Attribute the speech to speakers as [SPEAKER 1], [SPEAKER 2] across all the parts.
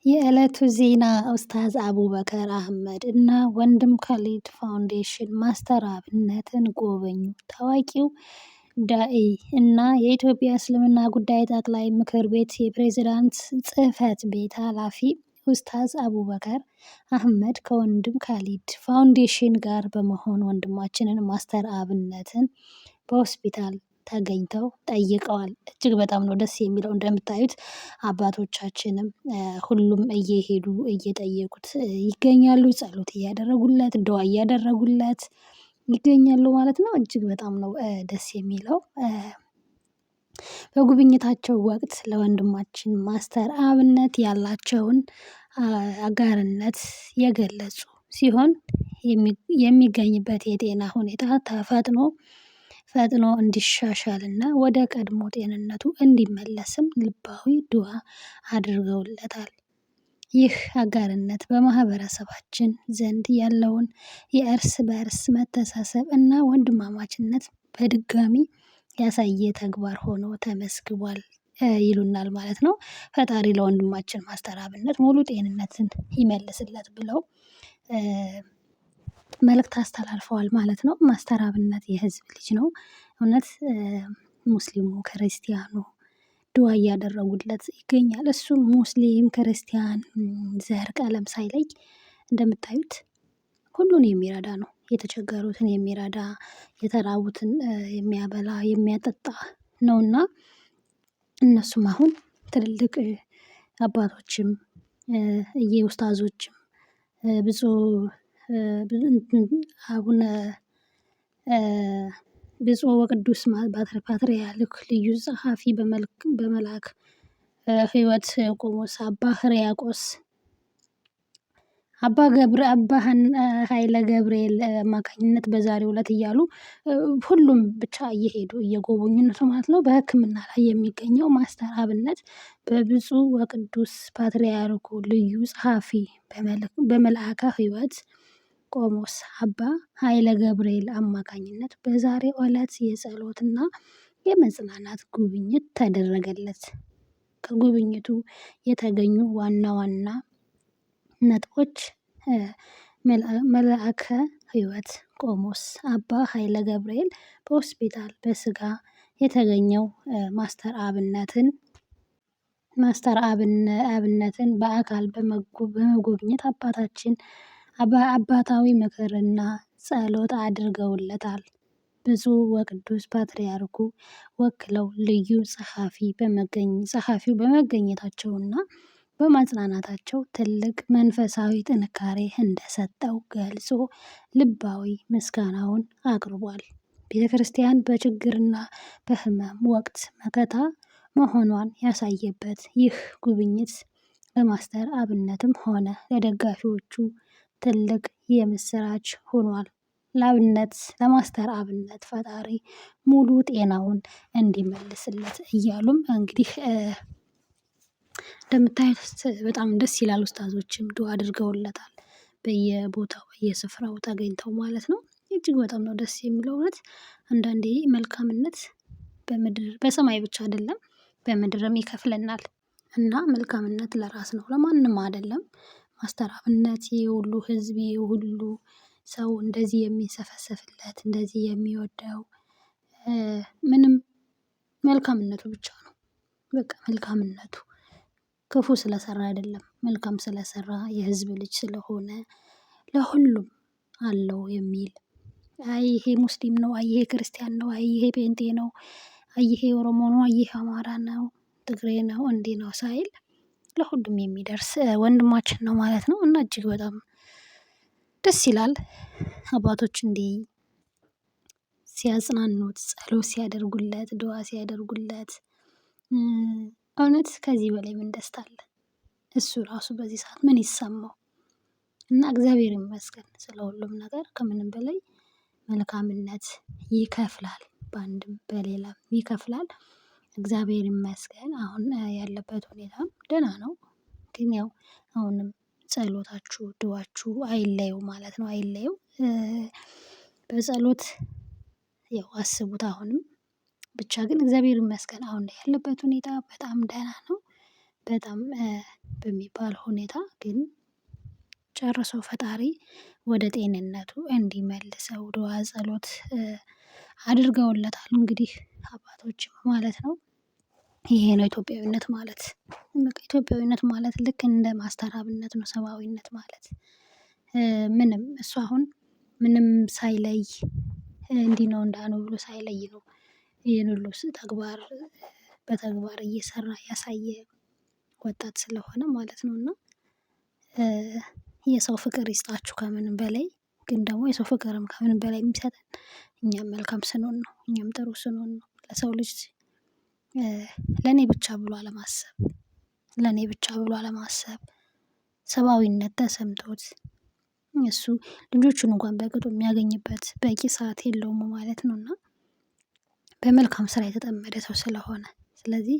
[SPEAKER 1] የዕለቱ ዜና ኡስታዝ አቡበከር አህመድ እና ወንድም ካሊድ ፋውንዴሽን ማስተር አብነትን ጎበኙ። ታዋቂው ዳኢ እና የኢትዮጵያ እስልምና ጉዳይ ጠቅላይ ምክር ቤት የፕሬዝዳንት ጽህፈት ቤት ኃላፊ ኡስታዝ አቡበከር አህመድ ከወንድም ካሊድ ፋውንዴሽን ጋር በመሆን ወንድማችንን ማስተር አብነትን በሆስፒታል ተገኝተው ጠይቀዋል። እጅግ በጣም ነው ደስ የሚለው። እንደምታዩት አባቶቻችንም ሁሉም እየሄዱ እየጠየቁት ይገኛሉ። ጸሎት እያደረጉለት ዱአ እያደረጉለት ይገኛሉ ማለት ነው። እጅግ በጣም ነው ደስ የሚለው። በጉብኝታቸው ወቅት ለወንድማችን ማስተር አብነት ያላቸውን አጋርነት የገለጹ ሲሆን የሚገኝበት የጤና ሁኔታ ፈጥኖ እንዲሻሻልና ወደ ቀድሞ ጤንነቱ እንዲመለስም ልባዊ ዱአ አድርገውለታል። ይህ አጋርነት በማህበረሰባችን ዘንድ ያለውን የእርስ በእርስ መተሳሰብ እና ወንድማማችነት በድጋሚ ያሳየ ተግባር ሆኖ ተመስግቧል ይሉናል ማለት ነው። ፈጣሪ ለወንድማችን ማስተር አብነት ሙሉ ጤንነትን ይመልስለት ብለው መልእክት አስተላልፈዋል ማለት ነው። ማስተር አብነት የህዝብ ልጅ ነው። እውነት ሙስሊሙ ክርስቲያኑ ዱአ እያደረጉለት ይገኛል። እሱም ሙስሊም ክርስቲያን ዘር ቀለም ሳይለይ እንደምታዩት ሁሉን የሚረዳ ነው። የተቸገሩትን የሚረዳ የተራቡትን የሚያበላ የሚያጠጣ ነውና እነሱም አሁን ትልልቅ አባቶችም ኡስታዞችም ብፁዕ አቡነ ብፁዕ ወቅዱስ ፓትርያርክ ልዩ ጸሐፊ በመልአከ ሕይወት ቆሞስ አባ ሕርያቆስ አባ ኃይለ ገብርኤል አማካኝነት በዛሬው ዕለት እያሉ ሁሉም ብቻ እየሄዱ እየጎበኙት ማለት ነው። በሕክምና ላይ የሚገኘው ማስተር አብነት በብፁዕ ወቅዱስ ፓትርያርኩ ልዩ ጸሐፊ በመልአከ ሕይወት ቆሞስ አባ ኃይለ ገብርኤል አማካኝነት በዛሬው ዕለት የጸሎትና የመጽናናት ጉብኝት ተደረገለት። ከጉብኝቱ የተገኙ ዋና ዋና ነጥቦች መልአከ ሕይወት ቆሞስ አባ ኃይለ ገብርኤል በሆስፒታል በስጋ የተገኘው ማስተር አብነትን በአካል በመጎብኘት አባታዊ ምክርና ጸሎት አድርገውለታል። ብፁዕ ወቅዱስ ፓትርያርኩ ወክለው ልዩ ጸሐፊው በመገኘታቸውና በማጽናናታቸው ትልቅ መንፈሳዊ ጥንካሬ እንደሰጠው ገልጾ ልባዊ ምስጋናውን አቅርቧል። ቤተክርስቲያን በችግርና በሕመም ወቅት መከታ መሆኗን ያሳየበት ይህ ጉብኝት ለማስተር አብነትም ሆነ ለደጋፊዎቹ ትልቅ የምስራች ሆኗል። ለማስተር አብነት ፈጣሪ ሙሉ ጤናውን እንዲመልስለት እያሉም እንግዲህ እንደምታዩት በጣም ደስ ይላል። ኡስታዞችም ዱአ አድርገውለታል በየቦታው በየስፍራው ተገኝተው ማለት ነው። እጅግ በጣም ነው ደስ የሚለው። እውነት አንዳንዴ መልካምነት በምድር በሰማይ ብቻ አይደለም በምድርም ይከፍለናል። እና መልካምነት ለራስ ነው ለማንም አይደለም። ማስተር አብነት ይሄ ሁሉ ህዝብ ይሄ ሁሉ ሰው እንደዚህ የሚንሰፈሰፍለት እንደዚህ የሚወደው ምንም መልካምነቱ ብቻ ነው። በቃ መልካምነቱ ክፉ ስለሰራ አይደለም መልካም ስለሰራ የህዝብ ልጅ ስለሆነ ለሁሉም አለው የሚል አይ ይሄ ሙስሊም ነው አይ ይሄ ክርስቲያን ነው አይ ይሄ ጴንጤ ነው አይ ይሄ ኦሮሞ ነው አይ ይሄ አማራ ነው ትግሬ ነው እንዲህ ነው ሳይል ለሁሉም የሚደርስ ወንድማችን ነው ማለት ነው። እና እጅግ በጣም ደስ ይላል። አባቶች እንዲህ ሲያጽናኑት ጸሎት ሲያደርጉለት ዱአ ሲያደርጉለት እውነት ከዚህ በላይ ምን ደስታ አለ? እሱ ራሱ በዚህ ሰዓት ምን ይሰማው? እና እግዚአብሔር ይመስገን ስለ ሁሉም ነገር ከምንም በላይ መልካምነት ይከፍላል በአንድም በሌላም ይከፍላል። እግዚአብሔር ይመስገን አሁን ያለበት ሁኔታም ደህና ነው። ግን ያው አሁንም ጸሎታችሁ ዱአችሁ አይለየው ማለት ነው አይለየው። በጸሎት ያው አስቡት አሁንም ብቻ ግን እግዚአብሔር ይመስገን አሁን ላይ ያለበት ሁኔታ በጣም ደህና ነው። በጣም በሚባል ሁኔታ ግን ጨርሶ ፈጣሪ ወደ ጤንነቱ እንዲመልሰው ዱዓ ጸሎት አድርገውለታል እንግዲህ አባቶችም ማለት ነው። ይሄ ነው ኢትዮጵያዊነት ማለት። በቃ ኢትዮጵያዊነት ማለት ልክ እንደ ማስተራብነት ነው ሰብአዊነት ማለት። ምንም እሱ አሁን ምንም ሳይለይ እንዲህ ነው እንዳ ነው ብሎ ሳይለይ ነው ይሄን ሁሉ ተግባር በተግባር እየሰራ ያሳየ ወጣት ስለሆነ ማለት ነው። እና የሰው ፍቅር ይስጣችሁ ከምንም በላይ ግን ደግሞ የሰው ፍቅርም ከምንም በላይ የሚሰጠን እኛም መልካም ስንሆን ነው። እኛም ጥሩ ስንሆን ነው። ለሰው ልጅ ለኔ ብቻ ብሎ አለማሰብ ለኔ ብቻ ብሎ አለማሰብ ሰብአዊነት ተሰምቶት እሱ ልጆቹን እንኳን በቅጡ የሚያገኝበት በቂ ሰዓት የለውም ማለት ነው። እና በመልካም ስራ የተጠመደ ሰው ስለሆነ ስለዚህ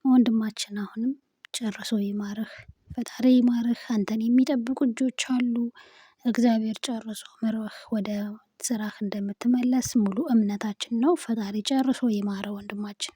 [SPEAKER 1] ወንድማችን አሁንም ጨርሶ ይማርህ ፈጣሪ ይማርህ አንተን የሚጠብቁ እጆች አሉ። እግዚአብሔር ጨርሶ ምሮህ ወደ ስራህ እንደምትመለስ ሙሉ እምነታችን ነው። ፈጣሪ ጨርሶ ይማረው ወንድማችን